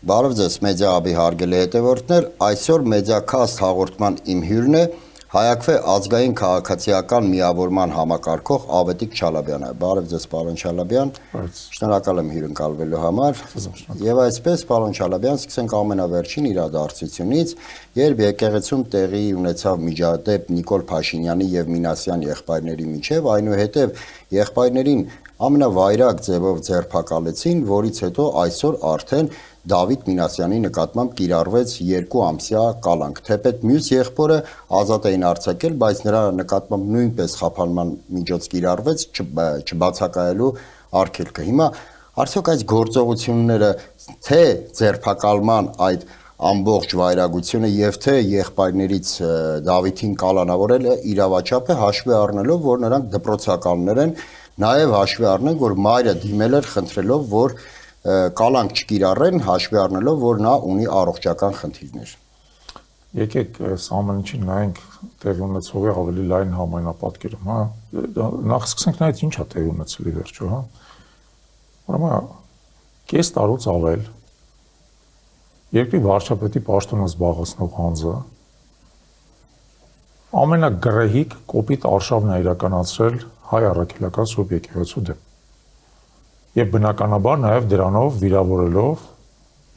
Բարև ձեզ, մեդիա հաբի հարգելի հետևորդներ, այսօր մեդիակաստ հաղորդման իմ հյուրն է Հայակվե ազգային քաղաքացիական միավորման համակարգող Ավետիք Չալաբյանը։ Բարև ձեզ, պարոն Չալաբյան։ Շնորհակալ եմ հյուրընկալվելու համար։ Եվ այսպես, պարոն Չալաբյան, սկսենք ամենավերջին իրադարձությունից, երբ եկեղեցում տեղի ունեցավ միջադեպ Նիկոլ Փաշինյանի եւ Մինասյան եղբայրների միջև, այնուհետև եղբայրներին ամենավայրագ ձևով ձերբակալեցին, որից հետո այսօր արդեն Դավիթ Մինասյանի նկատմամբ կիրառվեց 2 ամսյա կալանք, թեպետ մյուս եղբորը ազատ էին արձակել, բայց նրա նկատմամբ նույնպես խափանման միջոց կիրառվեց չբացակայելու արգելքը։ Հիմա արդյոք այս գործողությունները թե ձերբակալման այդ ամբողջ վայրագությունը եւ թե եղբայրներից Դավիթին կալանավորելը իրավաչափ է հաշվի առնելով, որ նրանք դպրոցականներ են, նաեւ հաշվի առնենք, որ մայրը դիմել էր խնդրելով, որ կալանք չկիրառեն, հաշվի առնելով, որ նա ունի առողջական խնդիրներ։ Եկեք այս ամենին նայենք տեղի ունեցողի ավելի լայն համայնապատկերում, հա։ Նախ սկսենք նայել ինչ է տեղի ունեցել ի վերջո, հա։ Ուրեմն կես տարուց ավել երկրի վարչապետի պաշտոնը զբաղեցնող անձը ամենագրեհիկ կոպիտ արշավն է իրականացրել հայ առաքելական Սուրբ եկեղեցու դեմ։ Եվ բնականաբար նաև դրանով վիրավորելով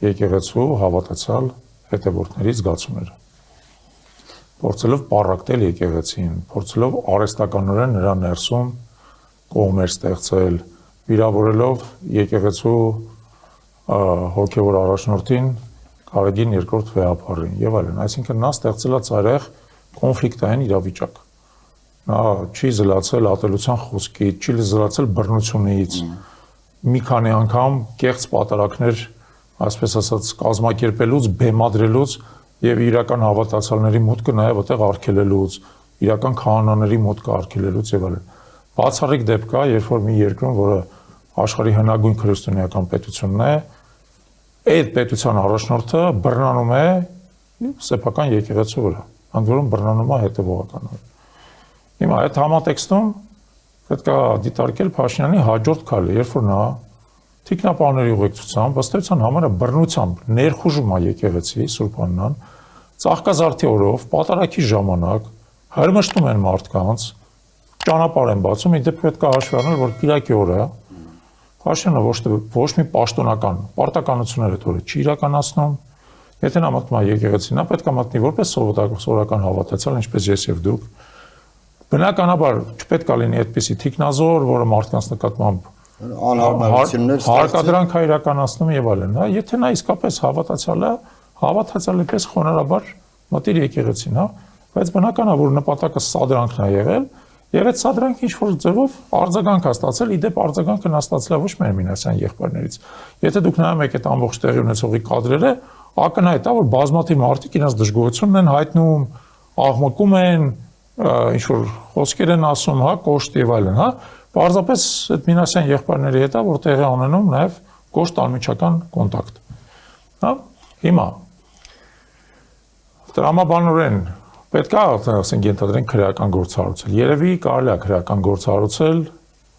եկեղեցու հավատացյալ հետևորդների զգացումները։ Փորձելով պառակտել եկեղեցին, փորձելով արհեստականորեն նրա ներսում կողմեր ստեղծել, վիրավորելով եկեղեցու հոգևոր առաջնորդին Կարեգին երկրորդ վեհապարին եւ այլն, այսինքն նա ստեղծել է ծայրահեղ կոնֆլիկտային իրավիճակ։ Նա չի զլացել ատելության խոսքից, չի զլացել բռնությունից, մի քանի անգամ կեղծ պատարակներ, այսպես ասած, կազմակերպելուց, բեմադրելուց եւ իրական հավատացյալների մուտքը նաեւ այդտեղ արգելելուց, իրական քահանաների մուտքը արգելելուց եւ այլն։ Բացառիկ դեպք է, երբ որ մի երկրում, որը աշխարհի հնագույն քրիստոնեական պետությունն է, այդ պետության առաջնորդը բռնանում է սեփական եկեղեցու վրա, ընդ որում բռնանում է հետևողականորեն։ Հիմա այդ համատեքստում պետք է դիտարկել Փաշինյանի հաջորդ քայլը, երբ որ նա թիկնապահների ուղեկցությամբ, ըստ էության համարը բռնությամբ ներխուժում է եկեղեցի Սուրբ Աննան, ծաղկազարդի օրով, պատարագի ժամանակ հրմշտում են մարդկանց, ճանապարհ են բացում, իդեպ պետք է հաշվի առնել, որ Կիրակի օրը Փաշինյանը ոչ մի պաշտոնական պարտականություններ այդ օրը չի իրականացնում, եթե նա մտնում է եկեղեցի, նա պետք է մտնի որպես սովորական հավատացյալ, ինչպես ես եւ դուք։ Բնականաբար չպետք է լինի այդպիսի թիկնազոր, որը մարդկանց նկատմամբ անհարմարություններ հարկադրանք է իրականացնում եւ այլն, հա, եթե նա իսկապես հավատացյալ է, հավատացյալի պես խոնարհաբար մտիր եկեղեցին, հա, բայց բնական է, որ նպատակը սադրանքն է եղել, եւ այդ սադրանքը ինչ որ ձևով արձագանք է ստացել, իդեպ արձագանքը նա ստացել է ոչ միայն Մինասյան եղբայրներից։ Եթե դուք նայում եք այդ ամբողջ տեղի ունեցողի կադրերը, ակնհայտ է, որ բազմաթիվ մարդիկ իրենց դժգոհությունն են հայտնում, աղմկում են, ինչ որ խոսքեր են ասում, հա, կոշտ եւ այլն, հա, պարզապես այդ Մինասյան եղբայրների հետ է, որ տեղի ունենում նաեւ կոշտ անմիջական կոնտակտ։ Հա, հիմա տրամաբանորեն պետք է, ասենք, ենթադրենք քրեական գործառույցել։ Երևի կարելի է քրեական գործառույցել,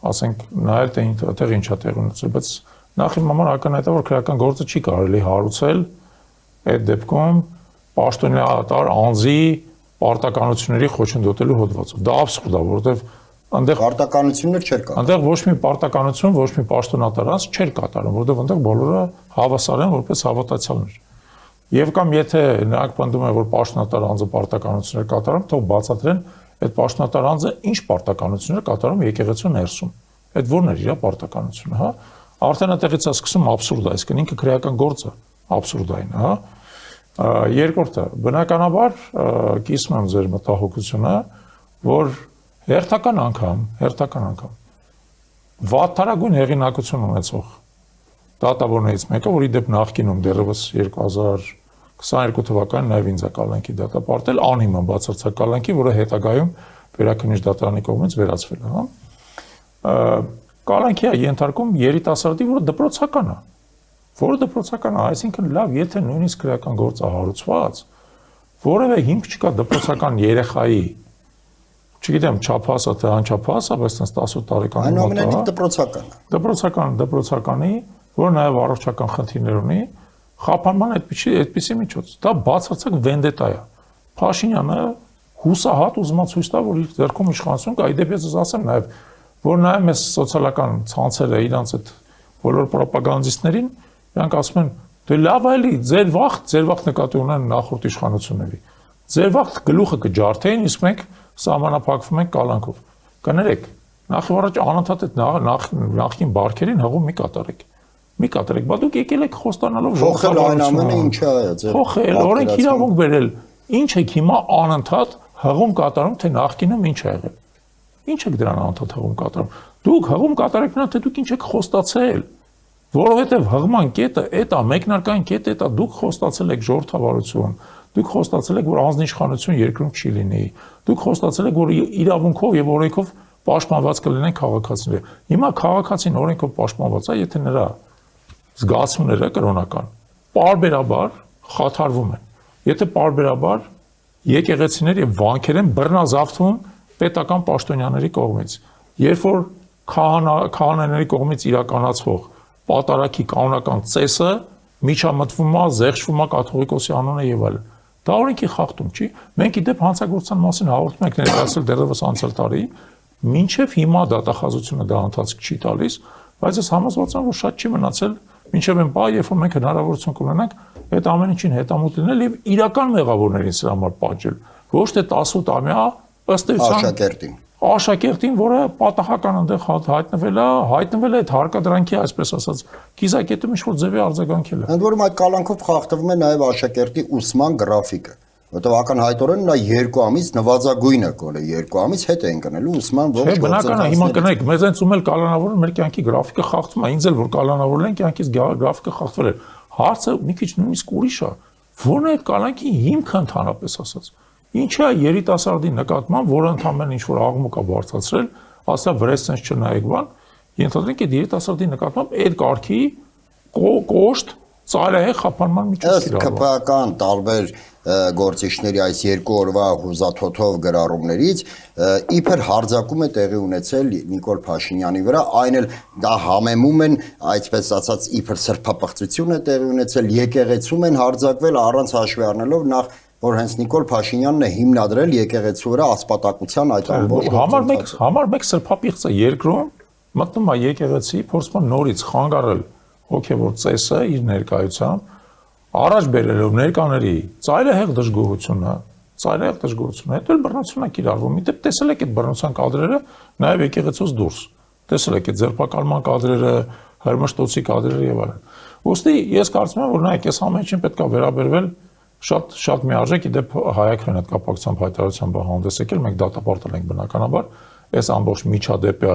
ասենք, նայել թե այդտեղ ինչ է տեղի ունեցել, բայց նախ իմ համար ակնհայտ է, որ քրեական գործը չի կարելի հարուցել այդ դեպքում պաշտոնյատար անձի պարտականությունների խոչընդոտելու հոդվածով։ Դա աբսուրդ է, որովհետև այնտեղ պարտականություններ չեր կատարում։ Այնտեղ ոչ մի պարտականություն, ոչ մի պաշտոնատար անձ չէր կատարում, որովհետև այնտեղ բոլորը հավասար են որպես հավատացյալներ։ Եվ կամ եթե նրանք պնդում են, որ պաշտոնատար անձը պարտականություններ կատարում, թող բացատրեն այդ պաշտոնատար անձը ինչ պարտականություններ կատարում եկեղեցու ներսում։ Այդ ո՞րն էր իր պարտականությունը, հա։ Արդեն այդտեղից է սկսում աբսուրդը, այսինքն ինքը քրեական գործը աբսուրդային, հա։ Երկրորդը, բնականաբար կիսում եմ ձեր մտահոգությունը, որ հերթական անգամ վատթարագույն հեղինակություն ունեցող դատավորներից մեկը, որ իդեպ նախկինում դեռևս 2022 թվականին նաև ինձ է կալանքի դատապարտել, անհիմն բացարձակ կալանքի, որը հետագայում Վերաքննիչ դատարանի կողմից վերացվել է, հա։ Կալանքի է ենթարկում երիտասարդի, որը դպրոցական է, այսինքն լավ, եթե նույնիսկ քրեական գործ է հարուցված, որևէ հիմք չկա դպրոցական երեխայի, չգիտեմ, չափահասը թե անչափահասը, բայց 18 տարեկան այնուամենայնիվ դպրոցական դպրոցականի, որ նաև առողջական խնդիրներ ունի, խափանման այդպիսի միջոց։ Դա բացարձակ վենդետա է։ Փաշինյանը հուսահատ ուզում է ցույց տա, որ իր ձեռքում իշխանություն կա, իդեպ ես ասեմ նաև, որ նաև այս սոցիալական ցանցերը իրանց այդ բոլոր ռոպագանդիստներին, իրանք ասում են, դե լավ էլի, ձեր վաղ նկատի ունեն նախորդ իշխանությունների։ Ձեր վաղ գլուխը կջարդեին, իսկ մենք սահմանափակվում ենք կալանքով։ Կներեք, նախ եւ առաջ անընդհատ այդ նախին բարքերին հղում մի կատարեք։ Բա դուք եկել եք խոստանալով փոխել այն ամենը ինչա է, ձեր փոխել, օրենք իրավունք բերել։ Ինչ եք հիմա անընդհատ հղում կատարում, թե նախկինում ինչ ա եղել։ Ինչ եք դրան անընդհատ հղում կատարում։ Դուք հղում կատարեք նա, թե դուք ինչ եք խոստացել։ Որովհետև հղման կետը այդ է, մեկնարկային կետը այդ է, դուք խոստացել եք ժողովրդավարություն, դուք խոստացել եք, որ անձնիշխանություն երկրում չի լինի, դուք խոստացել եք, որ իրավունքով եւ օրենքով պաշտպանված կլինեն քաղաքացիները։ Հիմա քաղաքացին օրենքով պաշտպանված է, եթե նրա զգացումները կրոնական պարբերաբար խաթարվում են։ Եթե պարբերաբար եկեղեցիներ եւ վանքեր են բռնազավթվում պետական պաշտոնյաների կողմից, երբ որ քահանաների կողմից իրականացվող պատարագի կանոնական ծեսը միջամտվում է, զեղչվում է կաթողիկոսի անունը եւ այլն։ Դա օրենքի խախտում չի։ Մենք իդեպ հանցագործության մասին հաղորդում ենք ներկայացել դեռևս անցյալ տարի, մինչև հիմա դատախազությունը դա ընթացք չի տալիս, բայց ես համոզված եմ, որ շատ չի մնացել մինչև այն բա, երբ որ մենք հնարավորություն կունենանք այդ ամեն ինչին հետամուտ լինել եւ իրական մեղավորներին սրա համար պատժել, ոչ թե 18-ամյա ըստ էության աշակերտին, որը պատահական այնտեղ հայտնվել է այդ հարկադրանքի, այսպես ասած, կիզակետում ինչ-որ ձևի արձագանքել է։ Ընդ որում այդ կալանքով խախտվում է նաև աշակերտի ուսման գրաֆիկը, որտեղ ակնհայտորեն նա 2 ամիս նվազագույնը կորե 2 ամիս հետ է ընկնելու ուսման ողջ բնական է, հիմա կներեք, մեզ այնց ում էլ կալանավորում մեր կյանքի գրաֆիկը խախտվում է, ինձ էլ որ կալանավորել են կյանքից գրաֆիկը խախտվել է։ Հարցը մի քիչ նույնիսկ ուրիշ է։ Որն է այդ կալանքի հիմքը ընդհանրապես ասած։ Ինչա երիտասարդի նկատմամբ, որը ընդհանրապես ինչ որ աղմուկ է բարձրացրել, ասա վրեսցենց չնայեք բան, ենթադրենք այդ երիտասարդի նկատմամբ այդ կարգի կոշտ ծայրահեղ խափանման միջոց իրավա։ Ըստ ԿՊԱ-ական տարբեր գործիչների այս 2 օրվա հուզաթոթով գրառումներից իբր հարձակում է տեղի ունեցել Նիկոլ Փաշինյանի վրա, այն էլ դա համեմում են, այսպես ասած, իբր սրբապղծություն է տեղի ունեցել, եկեղեցում են հարձակվել առանց հաշվի առնելով նախ որ հենց Նիկոլ Փաշինյանն է հիմնադրել եկեղեցու վրա ասպատակության այդ ամբողջ համար մեկ սրբապիղծը երկրում մտնում է եկեղեցի, փորձում նորից խանգարել հոգևոր ծեսը իր ներկայությամբ, առաջ բերելով ներկաների ծայրահեղ դժգոհությունը, հետո էլ բռնություն է կիրառվում։ Իդեպ տեսել եք այդ բռնության կադրերը նաև եկեղեցուց դուրս։ Տեսել եք այդ ձերբակալման կադրերը, հրմշտոցի կադրերը եւ այլն։ Ոստի ես կարծում եմ, որ նայեք, այս ամեն ինչին պետք է վերաբերվել շատ միարժեք, իդեպ հայաքրեն այդ կապակցությամբ հայտարարությամբ հանդես եկել, մենք դատապարտել ենք բնականաբար, այս ամբողջ միջադեպը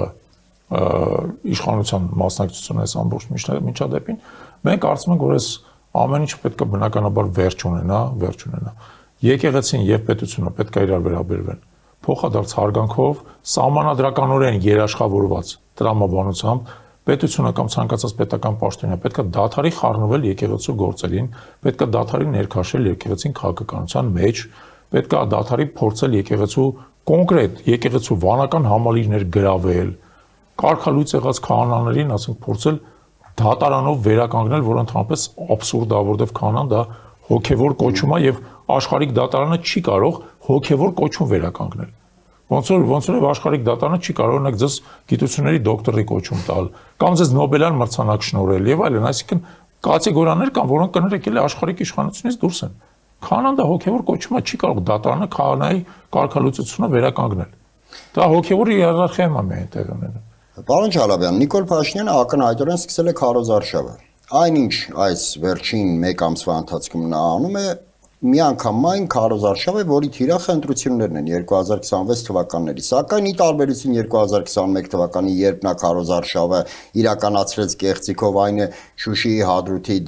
իշխանության մասնակցությունը այս ամբողջ միջադեպին, մենք կարծում ենք, որ այս ամեն ինչ պետք է բնականաբար վերջ ունենա։ Եկեղեցին եւ պետությունը պետք է իրար վերաբերվեն փոխադարձ հարգանքով, սահմանադրականորեն երաշխավորված տրամաբանությամբ, պետությունը կամ ցանկացած պետական պաշտոնյա պետք է դադարի խառնվել եկեղեցու գործերին, պետք է դադարի ներքաշել եկեղեցին քաղաքականության մեջ, պետք է դադարի փորձել եկեղեցու կոնկրետ եկեղեցու վանական համալիրներ գրավել, կարգալույծ եղած քահանաներին, ասենք, փորձել դատարանով վերականգնել, որ ընդհանրապես աբսուրդ է, որովհետև քահանան դա հոգևոր կոչում է եւ աշխարհիկ դատարանը չի կարող հոգևոր կոչում վերականգնել։ Ոնց որ աշխարհիկ դատարանը չի կարող օրինակ ձեզ գիտությունների դոկտորի կոչում տալ կամ ձեզ Նոբելյան մրցանակ շնորհել եւ այլն, այսինքն կատեգորիաներ կան, որոնք կներեք էլի աշխարհիկ իշխանությունից դուրս են։ Քահանան դա հոգևոր կոչումը չի կարող դատարանը քահանայի կարգալուծությունը վերականգնել։ Դա հոգևոր իերարխիայում է միայն տեղ ունենում։ Պարոն Չալաբյան, Նիկոլ Փաշինյանը ակնհայտորեն սկսել է քարոզարշավը։ Այնինչ այս վերջին 1 ամսվա ընթացքում նա անում է միանգամայն քարոզարշավ է, որի թիրախը ընտրություններն են 2026 թվականների։ Սակայն ի տարբերություն 2021 թվականի, երբ նա քարոզարշավը իրականացրեց կեղծիքով, այն է Շուշիի Հադրութի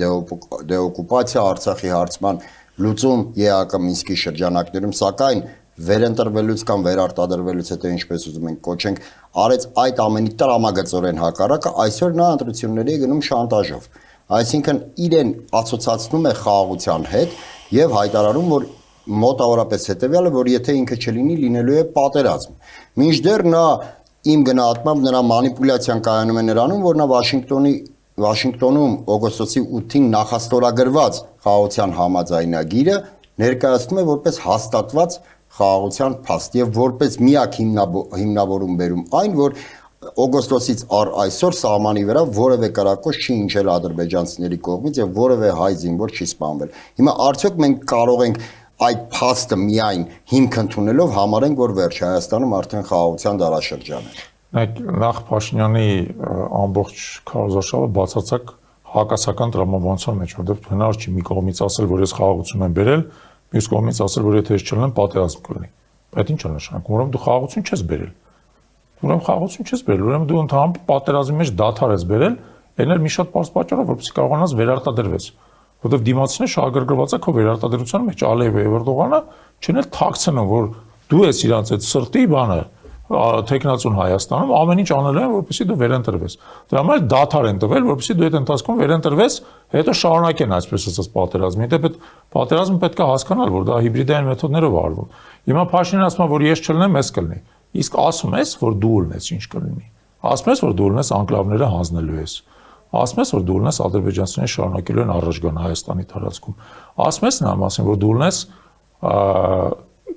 դեօկուպացիա, Արցախի հարցման լուծում ԵԱԿ Մինսկի շրջանակներում, սակայն վերընտրվելուց կամ վերարտադրվելուց հետո, ինչպես ուզում ենք կոչենք, արեց այդ ամենի տրամագծորեն հակառակը, այսօր նա ընտրությունների է գնում շանտաժով։ Այսինքն իրեն ասոցացնում է խաղաղության հետ եւ հայտարարում, որ մոտավորապես հետեւյալը, որ եթե ինքը չլինի, լինելու է պատերազմ։ Մինչդեռ նա իմ գնահատմամբ նրա մանիպուլյացիան կայանում է նրանում, որ նա Վաշինգտոնի Վաշինգտոնում օգոստոսի 8-ին նախաստորագրված խաղաղության համաձայնագիրը ներկայացնում է որպես հաստատված խաղաղության փաստ եւ որպես միակ հիմնավորում բերում այն, որ օգոստոսից առ այսօր սահմանի վրա որևէ կրակոց չի հնչել ադրբեջանցիների կողմից եւ որևէ հայ զինվոր չի սպանվել։ Հիմա արդյոք մենք կարող ենք այդ փաստը միայն հիմք ընդունելով համարենք, որ վերջ Հայաստանում արդեն խաղաղության դարաշրջան է։ Նախ Փաշինյանի ամբողջ քարոզարշավը բացարձակ հակասական տրամաբանության մեջ, որովհետև հնար չի մի կողմից ասել, որ ես խաղաղություն եմ բերել, մյուս կողմից ասել, որ եթե ես չլինեմ, պատերազմ կլինի։ Այդ ինչ է նշանակում, ուրեմն դու խաղաղություն չես բերել։ Ուրեմն խաղաղություն չես բերել, ուրեմն դու ընդհանուր պատերազմի մեջ դադար ես բերել, այն էլ մի շատ բարձ պատճառով, որպեսզի կարողանաս վերարտադրվես։ Որովհետև դիմացինը շահագրգռված է քո վերարտադրության մեջ, Ալիևը եւ Էրդողանը չեն էլ թաքցնում, որ դու ես իրանց այդ սրտի բանը տեխնացուն Հայաստանում ամեն ինչ անել են, որպեսզի դու վերընտրվես։ Դրա համար դադար են տվել, որպեսզի դու այդ ընթացքում վերընտրվես, հետո շարունակեն այսպես ասած պատերազմը։ Հետո պատերազմը պետք է հասկանալ, որ դա հիբրիդային մեթոդներով արվում։ Հիմա Փաշինյանը ասում է, որ ես չլինեմ, ես կլինի։ Իսկ ասում ես, որ դու ունես ինչ կլինի։ Ասում ես, որ դու ունես անկլավները հանձնելու ես։ Ասում ես, որ դու ունես ադրբեջանցիները շարունակելու են առաջ գան Հայաստանի տարածքում։ Ասում ես նրա մասին, որ դու ունես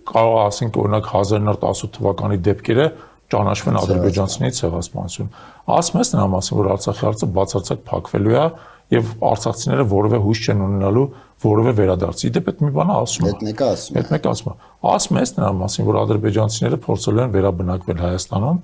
կարող ասենք օրինակ 1918 թվականի դեպքերը ճանաչվեն ադրբեջանցիների ցեղասպանություն։ Ասում ես նրա մասին, որ Արցախի հարցը բացարձակ փակվելու է եւ արցախցիները որևէ հույս չեն ունենալու որևէ վերադարձի։ Դեպ այդ մի բանը ասում է։ Այդ մեկը ասում է։ Այդ մեկը ասում է։ Ասում ես նրա մասին, որ ադրբեջանցիները փորձել են վերաբնակվել Հայաստանում,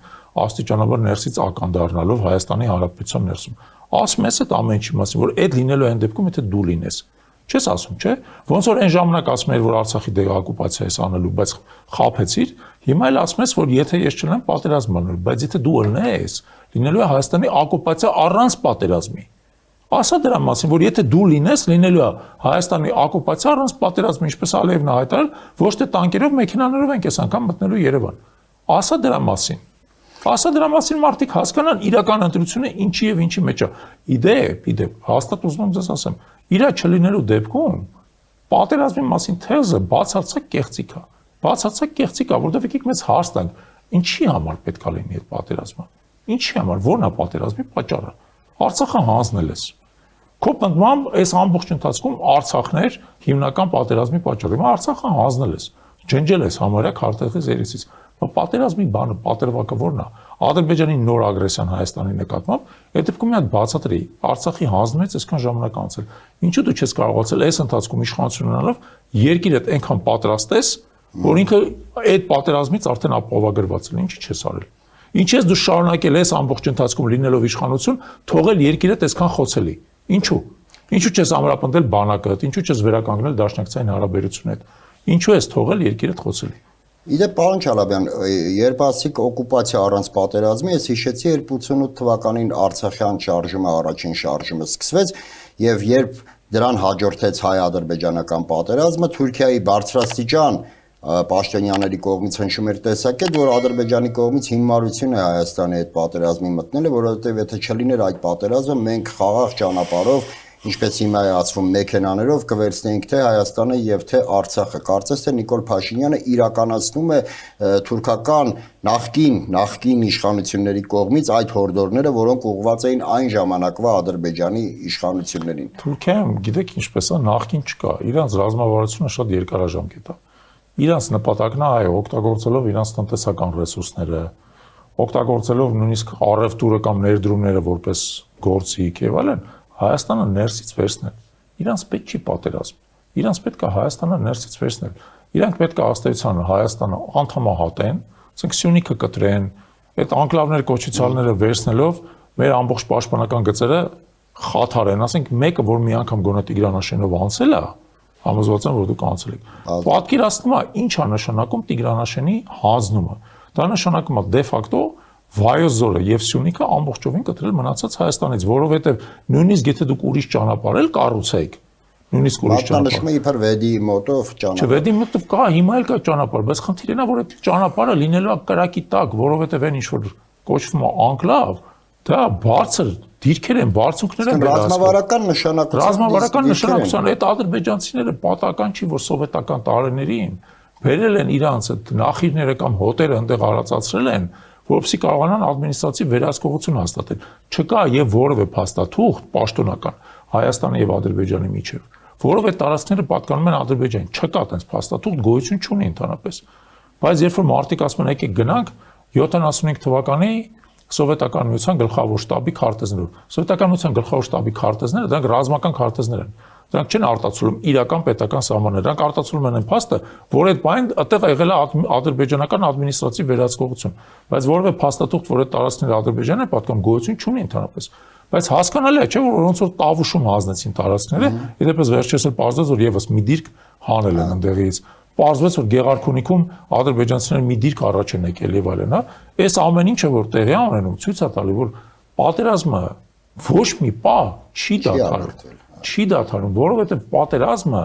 աստիճանաբար ներսից ական դառնալով Հայաստանի Հանրապետության ներսում։ Ասում ես այդ ամեն ինչի մասին, որ այդ լինելու այն դեպքում, եթե դու լինես։ Չես ասում, չէ՞։ Ոնց որ այն ժամանակ ասում էր, որ Արցախի դեօկուպացիա ես անելու, բայց խաբեցիր, հիմա էլ ասում ես, որ եթե ես չլինեմ, պատերազմ անելու, բայց եթե դու ըլնես, լինելու է Հայաստանի օկուպացիա առանց պատերազմի։ Ասա դրա մասին, որ եթե դու լինես, լինելու է Հայաստանի օկուպացիա առանց պատերազմի, ինչպես Ալիևն է հայտարարել, ոչ թե տանկերով, մեքենաներով ենք այս անգամ մտնելու Երևան։ Ասա դրա մասին։ Ասա դրա մասին մարդիկ հասկանան իրական ընտրությունը ինչի եւ ինչի մեջ է։ Իդեպ, հաստատ ուզում եմ ձեզ ասեմ, իրա չլինելու դեպքում պատերազմի մասին թեզը բացարձակ կեղծիք է։ Բացարձակ կեղծիք է, որովհետեւ եկեք մեզ հարց տանք, ինչի համար պետք է լինի այդ պատերազմը։ Ինչի համար, ո՞րն է պատերազմի պատճառը։ Արցախը հանձնել ես։ Քո պնդմամբ այս ամբողջ ընթացքում Արցախն էր հիմնական պատերազմի պատճառը։ Հիմա Արցախը հանձնել ես, ջնջել ես համարյա քարտեզից երեսից։ Պատերազմի բանը, պատրվակը ո՞րն է։ Ադրբեջանի նոր ագրեսիան Հայաստանի նկատմամբ, այդ դեպքում մի հատ բացատրի, Արցախի հանձնվեց այսքան ժամանակ անցել։ Ինչու դու չես կարողացել այս ընթացքում իշխանություն ունենալով երկիրդ այնքան պատրաստես, որ ինքը այդ պատերազմից արդեն ապահովագրված է, ինչի չես արել։ Ինչ ես դու շարունակել ես ամբողջ ընթացքում լինելով իշխանություն, թողել երկիրդ այսքան խոցելի։ Ինչու։ Ինչու չես ամրապնդել բանակը, ինչու չես վերականգնել դաշնակցային հարաբերությունները։ Ինչու ես թողել երկիրդ խոցելի։ Իդեպ պարոն Չալաբյան, երբ ասիք օկուպացիա առանց պատերազմի, ես հիշեցի 88 թվականին Արցախյան շարժումը, առաջին շարժումը սկսվեց, եւ երբ դրան հաջորդեց հայ-ադրբեջանական պատերազմը, Թուրքիայի բարձրաստիճան պաշտոնյաների կողմից հնչում էր տեսակետ, որ Ադրբեջանի կողմից հիմարություն է Հայաստանի այդ պատերազմի մտնելը, որովհետեւ եթե չլիներ այդ պատերազմը, մենք խաղաղ ճանապարհով, ինչպես հիմա է ասվում, մեքենաներով կվերցնեինք թե Հայաստանը եւ թե Արցախը։ Կարծես թե Նիկոլ Փաշինյանը իրականացնում է թուրքական նախկին իշխանությունների կողմից այդ հորդորները, որոնք ուղղված էին այն ժամանակվա Ադրբեջանի իշխանություններին։ Թուրքիայում գիտեք ինչպես է, նախկին չկա։ Իրանց ռազմավարությունը շատ երկարաժամկետ է։ Իրանց նպատակն է այո, օգտագործելով իրանց տնտեսական ռեսուրսները, օգտագործելով նույնիսկ առևտուրը կամ ներդրումները որպես գործիք եւ այլն, Հայաստանը ներսից վերցնել։ Իրանց պետք չի պատերազմ։ Իրանց պետք է Հայաստանը ներսից վերցնել։ Իրանք պետք է ըստեյության Հայաստանը անդամահատեն, ասենք Սյունիքը կտրեն, այդ անկլավներ կոչուցալները վերցնելով մեր ամբողջ պաշտպանական գծերը խաթարեն, ասենք մեկը, որ մի անգամ գոնե Տիգրանաշենով անցել է, համոզված եմ, որ դուք անցել եք։ Պատկերացնում է ինչ է նշանակում Տիգրանաշենի հանձնումը։ Դա նշանակում է դե ֆակտո Վայոց ձորը եւ Սյունիքը ամբողջովին կտրել մնացած Հայաստանից, որովհետեւ նույնիսկ եթե դուք ուրիշ ճանապարհ էլ կառուցեք, նույնիսկ ուրիշ ճանապարհ։ Մատնանշում է իբր Վեդի մոտով ճանապարհ։ Չէ, Վեդի մոտով կա, հիմա էլ կա ճանապարհ, բայց խնդիրն է, որ այդ ճանապարհը լինելու է կրակի տակ, որովհետեւ այն ինչ որ կոչվում է անկլավ, դա բարձր դիրքեր են, բարձունքներ են ռազմավարական նշանակության։ Ռազմավարական նշանակության այդ ադրբեջանցիները պատահական չի, որ սովետական տարիներին բերել են իրանց այդ նախիրները կամ հոտերը այնտեղ արածացրել են, որովհետեւ կարողանան ադմինիստրատիվ վերահսկողություն հաստատել։ Չկա եւ որևէ փաստաթուղթ պաշտոնական Հայաստանի եւ Ադրբեջանի միջեւ, որովհետեւ այդ տարածքները պատկանում են Ադրբեջանին։ Չկա այդպես փաստաթուղթ, գոյություն չունի ընդհանրապես։ Բայց երբ որ մարդիկ ասում են եկեք գնանք 75 թվականի Սովետական միության գլխավոր շտաբի քարտեզներով։ Սովետական միության գլխավոր շտաբի քարտեզները դրանք ռազմական քարտեզներ են։ Դրանք չեն արտացոլում իրական պետական սահմաններ, դրանք արտացոլում են այն փաստը, որ այդ բանը այդտեղ եղել է ադրբեջանական ադմինիստրատիվ վերահսկողություն, բայց որևէ փաստաթուղթ, որ այդ տարածքները Ադրբեջանն է պատկանում, գոյություն չունի ընդհանրապես։ Բայց հասկանալի է, չէ՞ որ ոնց որ տավուշում հանձնեցին տարածքները, իդեպս վերջերս էլ պարզվեց, որ եւս մի դիրք հանել են ընդեղից։ Պարզվեց, որ Գեղարքունիքում ադրբեջանցիները մի դիրք առաջ են եկել եւ այլն, հա։ Այս ամեն ինչը որ տեղի ունենում, ցույց է տալի, որ պատերազմը ոչ մի պա չի դադարել։ Չի դադարում, որովհետեւ պատերազմը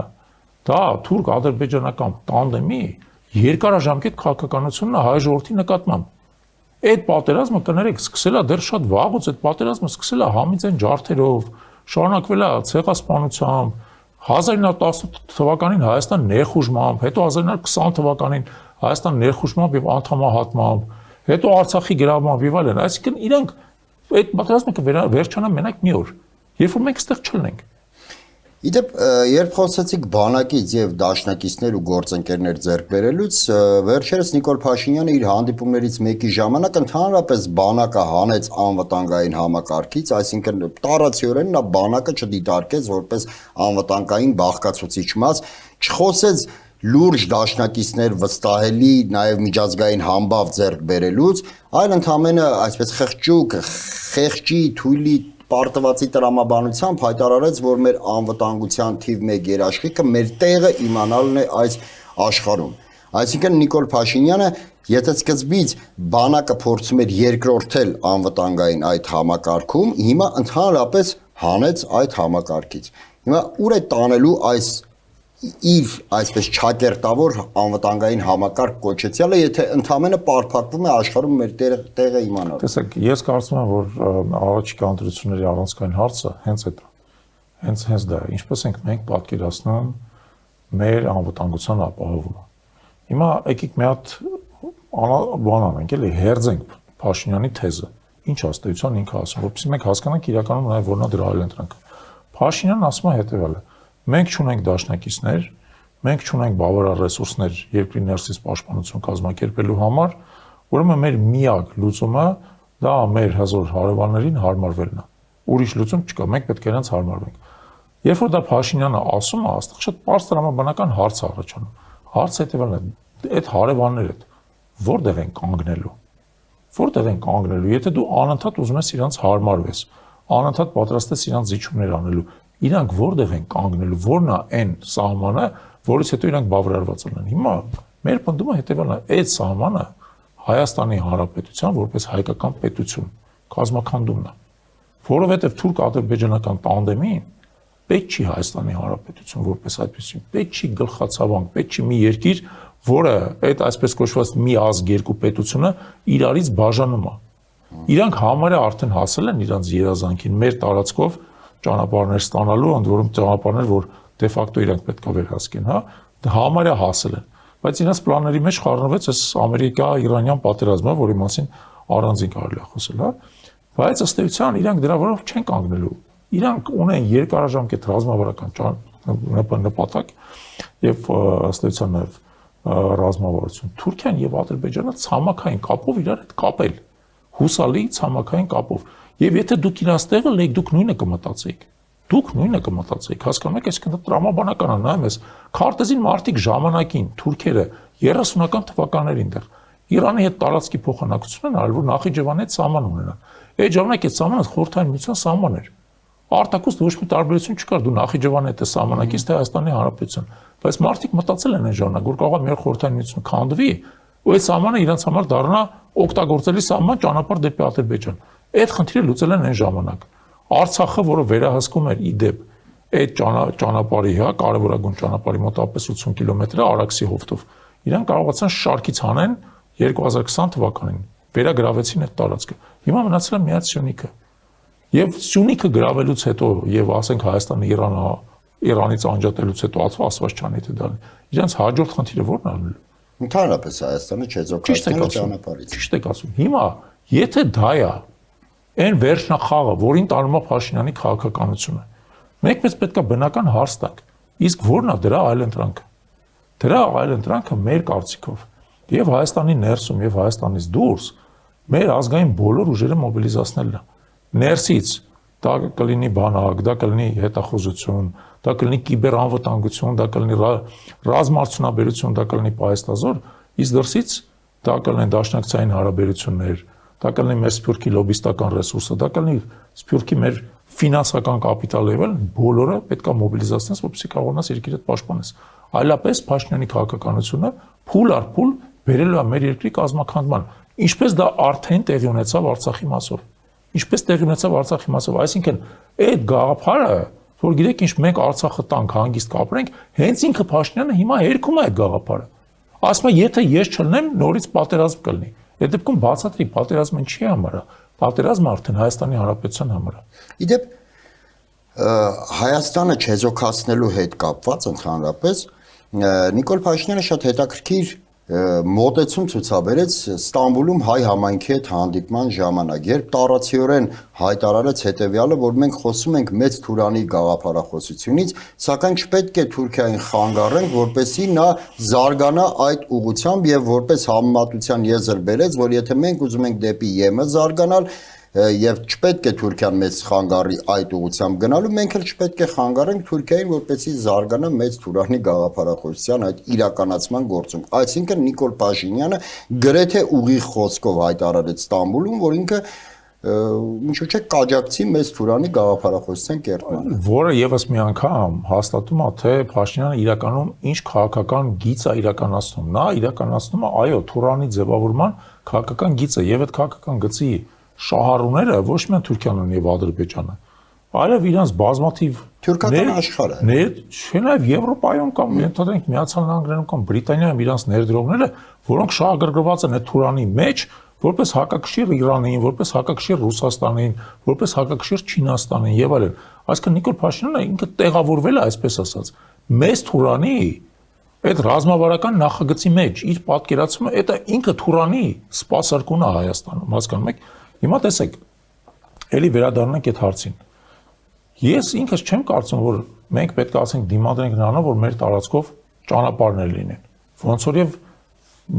դա թուրք-ադրբեջանական տանդեմի երկարաժամկետ քաղաքականությունն է հայ ժողովրդի նկատմամբ։ Այդ պատերազմը կներեք, սկսել է դեռ շատ վաղուց, այդ պատերազմը սկսել է համիձայն ջարդերով, շարունակվել է ցեղասպանությամբ, 1918 թվականին Հայաստան ներխուժմամբ, հետո 1920 թվականին Հայաստան ներխուժմամբ եւ անդամահատմամբ, հետո Արցախի գրավմամբ եւ այլն։ Այսինքն իրանք այդ պատերազմը կվերջանա մենակ մի օր, երբ որ մենք այստեղ չլինենք։ Իդեպ, երբ խոսեցիք բանակից եւ դաշնակիցներ ու գործընկերներ ձեռք բերելուց, վերջերս Նիկոլ Փաշինյանը իր հանդիպումներից մեկի ժամանակ ընդհանրապես բանակը հանեց անվտանգային համակարգից, այսինքն տարածիորեն նա բանակը չդիտարկեց որպես անվտանգային բաղկացուցիչ մաս, չխոսեց լուրջ դաշնակիցներ վստահելի նաև միջազգային համբավ ձեռք բերելուց, այլ ընդամենը այսպես խեղճի, թույլի պարտվածի տրամաբանությամբ հայտարարեց, որ մեր անվտանգության թիվ 1 երաշխիքը մեր տեղը իմանալն է այս աշխարհում։ Այսինքն Նիկոլ Փաշինյանը, եթե սկզբից բանակը փորձում էր երկրորդել անվտանգային այդ համակարգում, հիմա ընդհանրապես հանեց այդ համակարգից։ Հիմա ուր է տանելու այս իր այսպես չակերտավոր անվտանգային համակարգ կոչեցյալը, եթե ընդամենը պարփակվում է աշխարհում մեր տեղը իմանալը։ Տեսեք, ես կարծում եմ, որ առաջիկա ընտրությունների առանցքային հարցը հենց այդ է։ Հենց դա է։ Ինչպես ենք մենք պատկերացնում մեր անվտանգության ապահովումը։ Հիմա եկեք մի հատ բան անենք, էլի հերձենք Փաշինյանի թեզը։ Ինչ աստեյության ինքը ասում, որովհետեւ մենք հասկանանք իրականում նաև որ նա դրա այլընտրանք։ Փաշինյանն ասում է հետեւյալը. մենք չունենք դաշնակիցներ, մենք չունենք բավարար ռեսուրսներ երկրի ներսից պաշտպանություն կազմակերպելու համար, ուրեմն մեր միակ լուծումը դա մեր հազար հարևաններին հարմարվելն է։ Ուրիշ լուծում չկա, մենք պետք է նրանց հարմարվենք։ Երբ որ դա Փաշինյանը ասում է, այստեղ շատ պարզ տրամաբանական հարց է առաջանում։ Հարցը հետևյալն է. այդ հարևանները որտեղ են կանգնելու։ Որտեղ են կանգնելու, եթե դու անընդհատ ուզում ես իրանց հարմարվես, անընդհատ պատրաստ ես իրանց զիջումներ անելու, իրանք որտեղ են կանգնելու, որն է այն սահմանը, որից հետո իրանք բավարարված են։ Հիմա մեր պնդումը հետևյալն է, այդ սահմանը Հայաստանի Հանրապետության որպես հայկական պետություն կազմակերպումն է, որովհետև թուրք-ադրբեջանական տանդեմին պետք չի Հայաստանի Հանրապետություն որպես այդպեսին, պետք չի գլխացավանք, պետք չի մի երկիր, որը այդ այսպես կոչված մի ազգ երկու պետությունը իրարից բաժանում է։ Իրանք համարը արդեն հասել են իրանց երազանքին մեր տարածքով ճանապարհներ ստանալու, ընդ որում ճանապարհներ, որ դե ֆակտո իրանք պետք է վերահսկեն, հա, դա համարը հասել են, բայց իրանց պլանների մեջ խառնվեց այս Ամերիկա-Իրանյան պատերազմը, որի մասին առանձին կարելի է խոսել, հա, բայց ըստ էության իրանք դրա վրա չեն կանգնելու, իրանք ունեն երկարաժամկետ ռազմավարական նպատակ եւ ըստ էության նաեւ ռազմավարություն։ Թուրքիան եւ Ադրբեջանը ցամաքային կապով իրար հետ կապել, հուսալի ցամաքային կապով։ Եվ եթե դուք իրանց տեղը լեք, դուք նույնը կմտածեիք։ Դուք նույնը կմտածեիք, հասկանում եք, այսինքն դա տրամաբանական է, նայում ես, քարտեզին մարդիկ ժամանակին թուրքերը 30-ական թվականներին դեռ Իրանի հետ տարածքի փոխանակություն են արել, որ Նախիջևանի հետ սահման ունենան։ Այդ ժամանակ այդ սահմանը Խորհրդային Միության սահման էր։ Արտակուստ ոչ մի տարբերություն չկար, դու Նախիջևանի հետ սահմանակից թե Հայաստանի Հանրապետություն, բայց մարդիկ մտածել են այն ժամանակ, որ կարող է մեր Խորհրդային Միությունը քանդվի, ու այդ սահմանը իրենց համար դառնա օգտագործելի սահման ճանապարհ դեպի Ադրբեջան։ Այդ խնդիրը լուծել են այն ժամանակ։ Արցախը, որը վերահսկում էր իդեպ այդ ճանապարհի, հա, կարևորագույն ճանապարհի մոտավորապես 80 կիլոմետրը Արաքսի հովտով, իրեն կարողացան շարքից հանեն 2020 թվականին, վերագրավեցին այդ տարածքը։ Հիմա մնացել է միած Սյունիքը։ Եվ Սյունիքը գրավելուց հետո եւ ասենք Հայաստանը Իրանից անջատելուց հետո ասված չանի թե դա իրենց հաջորդ խնդիրը ո՞րն է լինելու։ Ընդհանրապես Հայաստանը չեզոքացնելը ճանապարհից։ Ճիշտ եք ասում։ Հիմա եթե դա է այն վերջնախաղը, որին տանում է Փաշինյանի քաղաքականությունը, մենք մեզ պետք է բնական հարց տանք, իսկ ո՞րն է դրա այլընտրանքը։ Դրա այլընտրանքը մեր կարծիքով եւ Հայաստանի ներսում եւ Հայաստանից դուրս մեր ազգային բոլոր ուժերը մոբիլիզացնելն է։ Ներսից դա կլինի բանակ, դա կլինի հետախուզություն, դա կլինի կիբերանվտանգություն, դա կլինի ռազմարտունաբերություն, դա կլինի պահեստազոր, իսկ դրսից դա կլինեն դաշնակցային հարաբերություններ, դա կլինի մեր սփյուռքի լոբիստական ռեսուրսը, դա կլինի սփյուռքի մեր ֆինանսական կապիտալը եւ այլն, բոլորը պետք է մոբիլիզացնես, որպեսզի կարողանաս երկիրը պաշտպանես։ Այլապես Փաշինյանի քաղաքականությունը փուլ առ փուլ բերելու է մեր երկրի կազմակերպման։ Ինչպես դա արդեն տեղի ունեցավ Արցախի մասով։ Ինչպես տեղի ունեցավ Արցախի մասով, այսինքն այդ գաղափարը, որ գիտեք ինչ մենք Արցախը տանք, հանգիստ կապրենք, հենց ինքը Փաշինյանը հիմա հերքում է այդ գաղափարը։ Ասում է, եթե ես չլնեմ, նորից պատերազմ կլինի։ Այդ դեպքում բացատրի պատերազմը ինչի համար է։ Պատերազմը արդեն Հայաստանի Հանրապետության համար է։ Իդեպ Հայաստանը չեզոքացնելու հետ կապված ընդհանրապես Նիկոլ Փաշինյանը շատ հետաքրքիր մոտեցում ցուցաբերեց Ստամբուլում հայ համայնքի հետ հանդիպման ժամանակ, երբ տարածիորեն հայտարարեց հետևյալը, որ մենք խոսում ենք մեծ Թուրանի գաղափարախոսությունից, սակայն չպետք է Թուրքիային խանգարենք, որպեսզի նա զարգանա այդ ուղղությամբ եւ որպես համեմատության եզր բերեց, որ եթե մենք ուզում ենք դեպի ԵՄ զարգանալ, եւ չպետք է Թուրքիան մեծ խանգարի այդ ուղղությամբ գնալու, մենք էլ չպետք է խանգարենք Թուրքիային, որպեսզի զարգանա մեծ Թուրանի գաղափարախոսության այդ իրականացման գործում։ Այսինքն Նիկոլ Փաշինյանը գրեթե ուղիղ խոսքով հայտարարեց Ստամբուլում, որ ինքը ինչու՞ չէ կաջակցի մեծ Թուրանի գաղափարախոսության կերտմանը, որը եւս մի անգամ հաստատում է, թե Փաշինյանը իրականում ինչ քաղաքական գիծ է իրականացնում։ Նա իրականացնում է, այո, Թուրանի ձևավորման քաղաքական գիծը եւ այդ քաղաքական գծի շահառուները ոչ միայն Թուրքիան եւ Ադրբեջանը, այլև իրանց բազմաթիվ թուրքական աշխարհը։ Չէ, նաեւ Եվրոպայում կամ ենթադրենք Միացյալ Նահանգներում կամ Բրիտանիայում իրանց ներդրողները, որոնք շահագրգռված են այդ Թուրանի մեջ, որպես հակակշիռ Իրանին, որպես հակակշիռ Ռուսաստանին, որպես հակակշիռ Չինաստանին եւ այլն։ Այսինքն Նիկոլ Փաշինյանը ինքը տեղավորվել է, այսպես ասած, մեծ Թուրանի այդ ռազմավարական նախագծի մեջ իր պատկերացումը, դա ինքը Թուրանի սպասարկուն է Հայաստանում, հասկանում եք։ Հիմա տեսեք, էլի վերադառնանք այդ հարցին։ Ես ինքս չեմ կարծում, որ մենք պետք է ասենք դիմադրենք նրանով, որ մեր տարածքով ճանապարհներ լինեն։ Ոնց որ եւ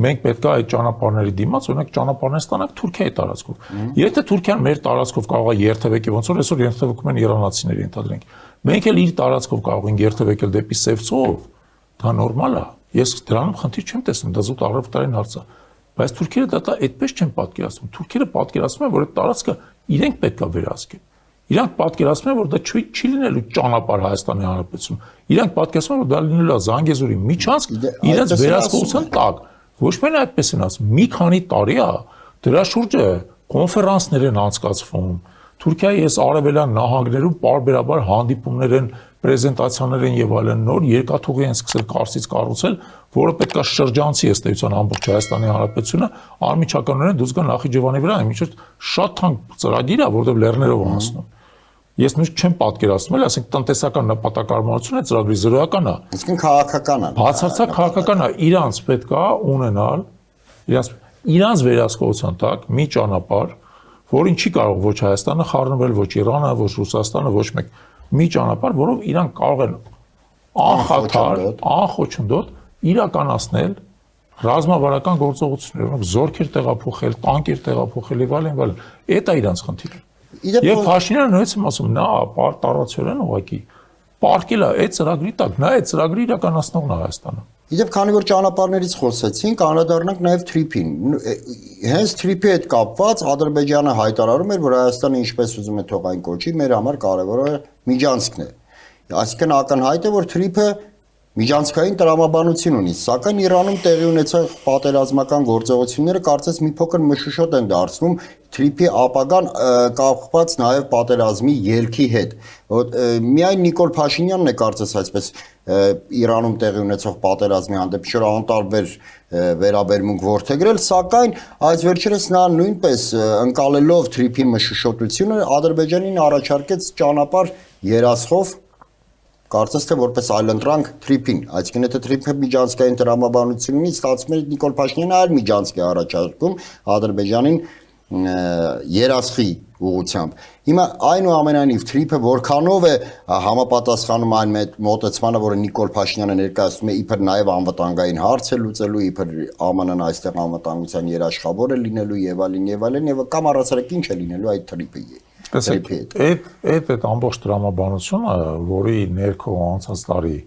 մենք պետք է այդ ճանապարհների դիմաց, օրինակ ճանապարհներ ստանանք Թուրքիայի տարածքով։ Եթե Թուրքիան մեր տարածքով կարող է երթևեկել, ոնց որ այսօր երթևեկում են իրանացիները, ենթադրենք։ Մենք էլ իր տարածքով կարող ենք երթևեկել դեպի Սև ծով, դա նորմալ է։ Ես դրանում խնդիր չեմ տեսնում, դա զուտ առավոտային հարց է։ Բայց թուրքերը դա այդպես չեն պատկերացնում։ Թուրքերը պատկերացնում են, որ այդ տարածքը իրենք պետք է վերահսկեն։ Իրանք պատկերացնում են, որ դա չի լինելու ճանապարհ Հայաստանի Հանրապետությունում։ Իրանք պատկերացնում են, որ դա լինելու է Զանգեզուրի միջանցք, իրենց վերահսկողության տակ։ Ոչ միայն այդպես են ասում, մի քանի տարի է դրա շուրջը կոնֆերանսներ են անցկացվում։ Թուրքիայի այս արևելյան նահանգներում պարբերաբար հանդիպումներ են, պրեզենտացիաներ են եւ այլն, նոր երկաթուղի են սկսել Կարսից կառուցել, որը պետք է շրջանցի ըստ էության ամբողջ Հայաստանի Հանրապետությունը, անմիջականորեն դուրս գա Նախիջևանի վրա, ինչ-որ շատ թանկ ծրագիր է, որտեղ լեռներով անցնում։ Ես նույնիսկ չեմ պատկերացնում, ասենք տնտեսական նպատակարարությունը ծրագրի զրոյական է։ Իսկն քաղաքական է։ Բացարձակ քաղաքական է, իրանց պետք է ունենալ իրանց վերահսկողության տակ մի ճանապարհ, որին չի կարող ոչ Հայաստանը խառնվել, ոչ Իրանը, ոչ Ռուսաստանը, ոչ մեկ, մի ճանապարհ, որով իրանք կարող են անխաթար, անխոչնդոտ իրականացնել ռազմավարական գործողություններ, որոնք զորքեր տեղափոխել, տանկեր տեղափոխել եւ այլն, այլն։ Դա է իրանց խնդիրը։ Եվ Փաշինյանը նույնպես եմ ասում, նա տարածորեն ուղղակի պարկել է այդ ծրագրի տակ, նա այդ ծրագրի իրականացնողն է Հայաստանում։ Իդեպ քանի որ ճանապարհներից խոսեցինք, անդրադառնանք նաև Թրիփին։ Հենց Թրիփի հետ կապված Ադրբեջանը հայտարարում էր, որ Հայաստանը ինչպես ուզում է թող այն կոչի, մեր համար կարևորը միջանցքն է։ Այսինքն ակնհայտ է, որ Թրիփը միջանցքային տրամաբանություն ունի, սակայն Իրանում տեղի ունեցող պատերազմական գործողությունները կարծես մի փոքր մշուշոտ են դարձնում Թրիփի ապագան կապված նաև պատերազմի ելքի հետ։ Միայն Նիկոլ Փաշինյանն է կարծես այսպես Իրանում տեղի ունեցող պատերազմի հանդեպ շուտ անտարբեր վերաբերմունք որդեգրել, սակայն այս վերջերս նա նույնպես ընկալելով Թրիփի մշուշոտությունը Ադրբեջանին առաջարկեց ճանապարհ երասխով Կարծես թե որպես այլընտրանք Թրիփին, այսինքն եթե Թրիփը միջանցքային տրամաբանություն ունի, ստացվում է Նիկոլ Փաշինյանը այլ միջանցք է առաջարկում Ադրբեջանին երասխի ուղղությամբ։ Հիմա այնուամենայնիվ Թրիփը որքանով է համապատասխանում այն մոտեցմանը, որը Նիկոլ Փաշինյանը ներկայացնում է իբր նաև անվտանգային հարց է լուծելու, իբր ԱՄՆ-ն այստեղ անվտանգության երաշխավոր է լինելու եւ այլն եւ կամ առասարակ ինչ է լինելու այդ Թրիփի։ Այդ ամբողջ տրամաբանությունը, որի ներքո անցած տարի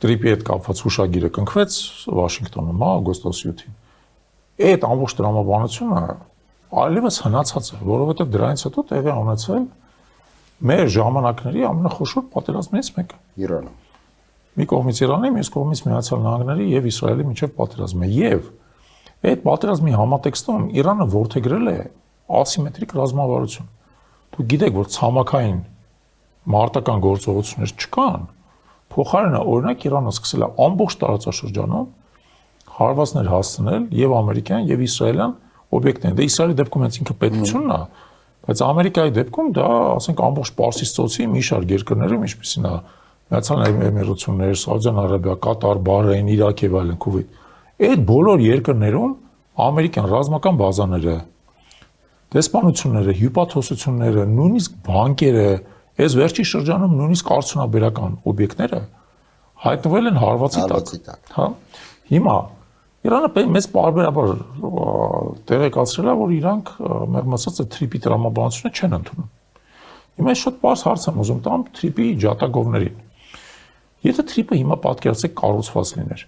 Թրիփի հետ կապված հուշագիրը կնքվեց Վաշինգտոնում, օգոստոսի 7-ին, այդ ամբողջ տրամաբանությունը այլևս հնացած է, որովհետև դրանից հետո տեղի ունեցել մեր ժամանակների ամենախոշոր պատերազմներից մեկը Իրանը։ Մի կողմից Իրանի, մյուս կողմից Միացյալ Նահանգների եւ Իսրայելի միջև պատերազմը եւ այդ պատերազմի համատեքստում Իրանը որդեգրել է ասիմետրիկ ռազմավարություն։ Դուք գիտեք, որ ցամաքային մարտական գործողություններ չկան, փոխարենը օրինակ Իրանը սկսել է ամբողջ տարածաշրջանում հարվածներ հասցնել եւ ամերիկյան եւ իսրայելյան օբյեկտներ։ Դե Իսրայելի դեպքում հենց ինքը պետությունն է, բայց Ամերիկայի դեպքում դա, ասենք, ամբողջ Պարսից ծոցի մի շարք երկրներում, ինչպիսին է Միացյալ Էմիրություններ, Սաուդյան Արաբիա, Կատար, Բահրեյն, Իրաք եւ այլն, Քուվեյթ։ Այդ բոլոր երկրներում ամերիկյան ռազմական բազաները, դեսպանությունները, հյուպատոսությունները, նույնիսկ բանկերը, այս վերջի շրջանում նույնիսկ արդյունաբերական օբյեկտները հայտնվել են հարվածի տակ։ Հա։ Հիմա Իրանը մեծ պարբերաբար տեղեկացրել է, որ իրանք մեղմացած Թրիփի տրամաբանությունը չեն ընդունում։ Հիմա շատ պարզ հարց եմ ուզում տամ Թրիփի ջատագովներին։ Եթե Թրիփը հիմա պատկերացեք կառուցված լիներ,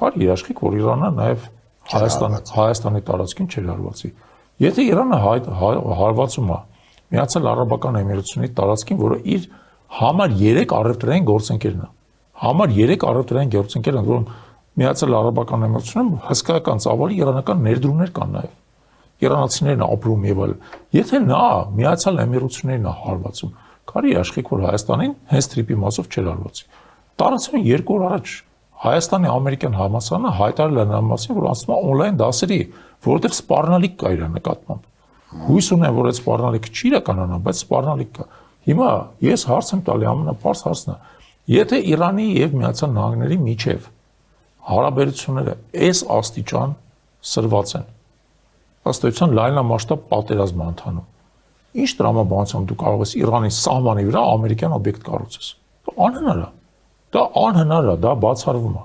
կար երաշխիք, որ Իրանը նաև Հայաստանի տարածքին չէր հարվածի։ Եթե Իրանը հարվածում է Միացյալ Արաբական Էմիրությունների տարածքին, որը իր համար 3 առևտրային գործընկերն է, համար 3 առևտրային գործընկերն, որում Միացյալ Արաբական Էմիրությունում հսկայական ծավալի իրանական ներդրումներ կան նաև։ Իրանացիներն ապրում եւ այլն։ Եթե նա Միացյալ Էմիրություններին է հարվածում, կարի աշխիկ, որ Հայաստանին հենց Թրիփի մասով չէր հարվածի։ Տարածում 2 օր առաջ Հայաստանի ամերիկյան համալսարանը հայտարարել է նրա մասին, որ անցնում է օնլայն դասերի, որովհետև սպառնալիք կա իր նկատմամբ։ Հույս ունեմ, որ այդ սպառնալիքը չի իրականանա, բայց սպառնալիք կա։ Հիմա ես հարց եմ տալի, ամենապարզ հարցն է. եթե Իրանի եւ Միացյալ Նահանգների միջև հարաբերությունները այս աստիճան սրված են, ըստ էության լայնամասշտաբ պատերազմ ընթանում, ինչ տրամաբանությամբ դու կարող ես Իրանի սահմանի վրա ամերիկյան օբյեկտ կառուցես։ Դա անհնար է, դա բացառվում է։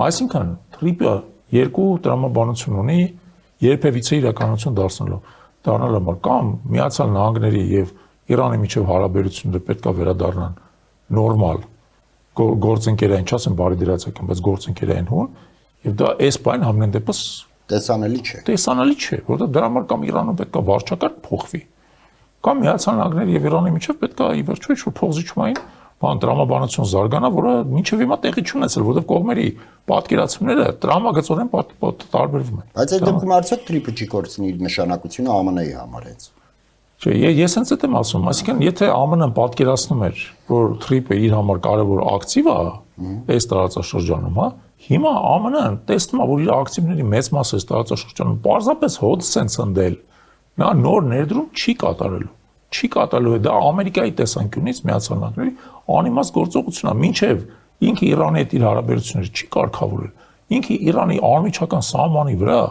Այսինքն Թրիփը երկու տրամաբանություն ունի երբևիցե իրականություն դառնալու համար, կամ Միացյալ Նահանգների եւ Իրանի միջև հարաբերությունները պետք է վերադառնան նորմալ գործընկերային, չասեմ բարի դրացական, բայց գործընկերային հուն, եւ դա այս բան համենայն դեպս տեսանելի չէ։ Տեսանելի չէ, որովհետեւ դրա համար կամ Իրանը պետք է վարչակարգ փոխվի, կամ Միացյալ Նահանգների եւ Իրանի միջև պետք է ի վերջո ինչ-որ փոխզիջումային տրամաբանություն զարգանա, որը մինչև հիմա տեղի չունեցել, որովհետև կողմերի պատկերացումները տրամագծորեն տարբերվում են։ Բայց այդ դեպքում արդյոք Թրիփը չի կորցնի իր նշանակությունը ԱՄՆ-ի համար հենց։ Չէ, ես հենց այդ եմ ասում, այսինքն եթե ԱՄՆ-ն պատկերացնում էր, որ Թրիփը իր համար կարևոր ակտիվ է այս տարածաշրջանում, հա, հիմա ԱՄՆ-ն տեսնում է, որ իր ակտիվների մեծ մասը այս տարածաշրջանում պարզապես հոդս են ցնդել, նա նոր ներդրում չի կատարելու, դա Ամերիկայի տեսանկյունից Միացյալ Նահանգների անիմաստ գործողություն է, մինչև ինքը Իրանի հետ իր հարաբերությունները չի կարգավորել, ինքը Իրանի անմիջական սահմանի վրա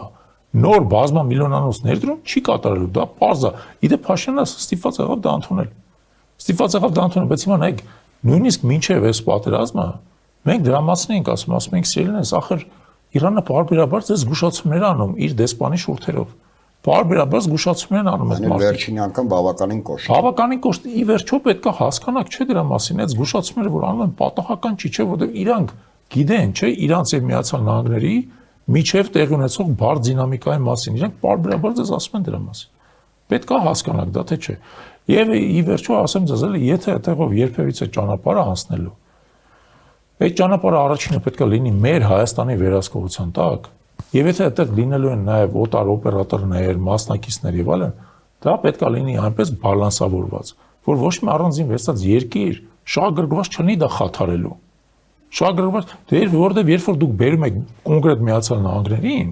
նոր բազմամիլիոնանոց ներդրում չի կատարելու, դա պարզ է։ Իդեպ Փաշինյանը ստիպված եղավ դա ընդունել, բայց հիմա նայեք, նույնիսկ մինչև այս պատերազմը մենք դրա մասին ենք ասում ենք սիրելիներս, ախր Իրանը պարբերաբար ձեզ զգուշացումներ անում իր դեսպանի շուրթերով։ Պարբերաբար զգուշացումներ են անում այդ մարդիկ։ Վերջին անգամ բավականին կոշտ։ Բավականին կոշտ, ի վերջո պետք է հասկանաք, չէ՞ դրա մասին, այդ զգուշացումները, որ անում են, պատահական չի, չէ՞, որովհետև իրանք գիտեն, չէ՞, իրանց եւ Միացյալ Նահանգների միջև տեղի ունեցող բարձ դինամիկայի մասին, իրանք պարբերաբար ձեզ ասում են դրա մասին։ Պետք է հասկանաք դա, թե չէ։ Եվ ի վերջո ասեմ ձեզ, էլի, եթե այդտեղով երբևիցե ճանապարհը անցնելու, այդ ճանապարհը առաջինը պետք է լինի մեր Հայաստանի վերահսկողության տակ։ Եվ եթե այդտեղ լինելու են նաև օտար օպերատորներ, մասնակիցներ եւ այլն, դա պետք է լինի այնպես բալանսավորված, որ ոչ մի առանձին վերցած երկիր շահագրգռված չլինի դա խաթարելու։ Շահագրգռված, դե որտեղ երբ որ դուք բերում եք կոնկրետ Միացյալ Նահանգներին,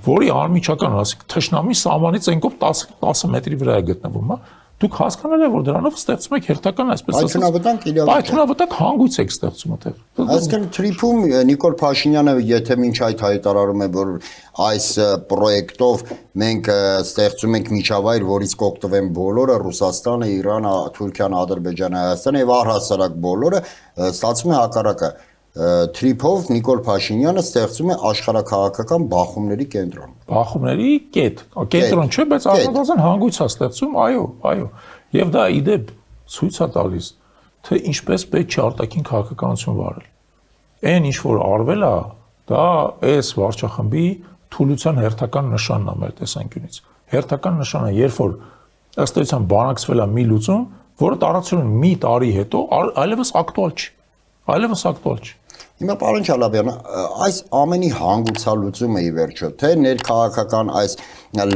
որի անմիջական, ասենք, թշնամի սահմանից այնկով 10 մետրի վրա է գտնվում, հա, Դուք հասկանալի է, որ դրանով ստեղծում եք հերթական այսպես Պայթյունավտանգ իրավիճակ։ Պայթյունավտանգ հանգույց եք ստեղծում այդտեղ։ Այսինքն թրիփում Նիկոլ Փաշինյանը եթե մինչ այդ հայտարարում է, որ այս պրոյեկտով մենք ստեղծում ենք միջավայր, որից կօգտվեն բոլորը, Ռուսաստանը, Իրանը, Թուրքիան, Ադրբեջանը, Հայաստանը եւ առհասարակ բոլորը, ստացվում է հակառակը։ Թրիփով Նիկոլ Փաշինյանը ստեղծում է աշխարհաքաղաքական բախումների կենտրոն։ Բախումների կենտրոն չէ, բայց առնվազն հանգույց է ստեղծում, այո։ Եվ դա իդեպ ցույց է տալիս, թե ինչպես պետք է արտաքին քաղաքականություն վարել։ Այն ինչ որ արվել է, դա այս վարչախմբի թուլության հերթական նշանն է մեր տեսանկյունից։ Հերթական նշանը, երբ որ ըստ էության բանակցվել է մի լուծում, որը տարածվել է մի տարի հետո, այլևս ակտուալ չի։ Հիմա պարոն Չալաբյան, այս ամենի հանգուցալուծումը ի վերջո, թե ներքաղաքական այս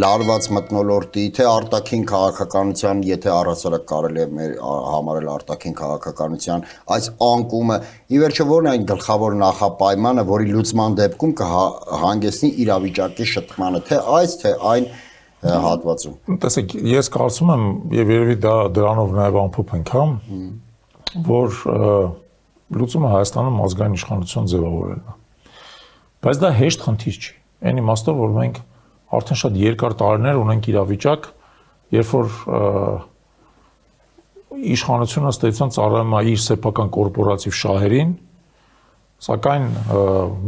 լարված մթնոլորտի, թե արտաքին քաղաքականության, եթե առհասարակ կարելի է համարել արտաքին քաղաքականության, այս անկումը, ի վերջո որն է այն գլխավոր նախապայմանը, որի լուծման դեպքում կհանգեցնի իրավիճակի շտկմանը, թե այս, թե այն հատվածում։ Տեսեք, ես կարծում եմ, եւ երևի դա դրանով նաեւ ամփոփ ենք, որ լուծումը Հայաստանում ազգային իշխանություն ձևավորելն է։ Բայց դա հեշտ խնդիր չի։ Այն իմաստով, որ մենք արդեն շատ երկար տարիներ ունենք իրավիճակ, երբ որ իշխանությունը ըստ էության ծառայում է իր սեփական կորպորատիվ շահերին, սակայն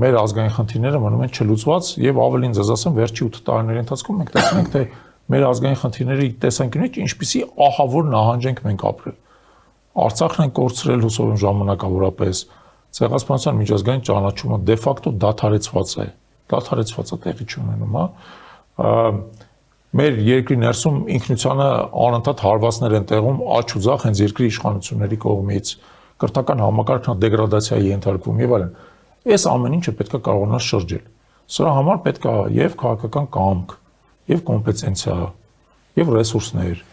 մեր ազգային խնդիրները մնում են չլուծված եւ ավելին ձեզ ասեմ, վերջի 8 տարիների ընթացքում մենք տեսնում ենք, թե մեր ազգային խնդիրների տեսանկյունից ինչպիսի ահավոր նահանջ ենք մենք ապրել։ Արցախն են կորցրել հուսով ժամանակավորապես, ցեղասպանության միջազգային ճանաչումը դե ֆակտո դադարեցված է տեղի չունենում, Մեր երկրի ներսում ինքնությանը անընդհատ հարվածներ են տեղում աճ ու ձախ հենց երկրի իշխանությունների կողմից, կրթական համակարգն դեգրադացիայի ենթարկվում եւ այլն։ Այս ամեն ինչը պետք է կարողանալ շրջել։ Սրա համար պետք է եւ քաղաքական կամք, եւ կոմպետենցիա, եւ ռեսուրսներ։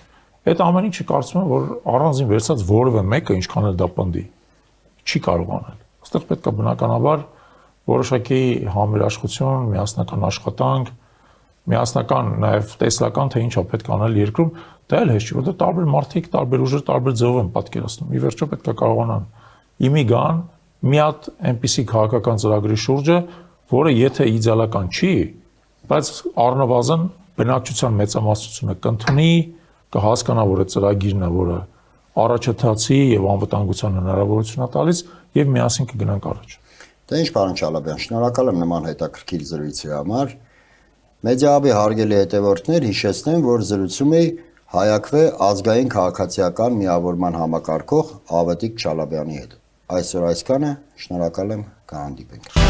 Այդ ամեն ինչը կարծում եմ, որ առանձին վերցած որևէ մեկը ինչքան էլ դա պնդի, չի կարող անել։ Այստեղ պետք է բնականաբար որոշակի համերաշխություն, միասնական աշխատանք, միասնական նաև տեսլական, թե ինչա պետք է անել երկրում, դա էլ հեշտ չի, որտեղ տարբեր մարդիկ, տարբեր ուժեր, տարբեր ձևով են պատկերացնում։ Ի վերջո պետք է կարողանան իմի գան մի հատ այնպիսի քաղաքական ծրագրի շուրջը, որը եթե իդեալական չի, բայց առնվազն բնակչության մեծամասնությունը կընդունի, կհասկանա, որ այդ ծրագիրն է, որը առաջընթացի եւ անվտանգության հնարավորություն է տալիս եւ միասին կգնանք առաջ։ Դե ինչ պարոն Չալաբյան, շնորհակալ եմ նման հետաքրքիր զրույցի համար։ Մեդիահաբի հարգելի հետևորդներ, հիշեցնեմ, որ զրուցում էի Հայաքվե ազգային քաղաքացիական միավորման համակարգող Ավետիք Չալաբյանի հետ։ Այսօր այսքանը, շնորհակալ եմ, կհանդիպենք։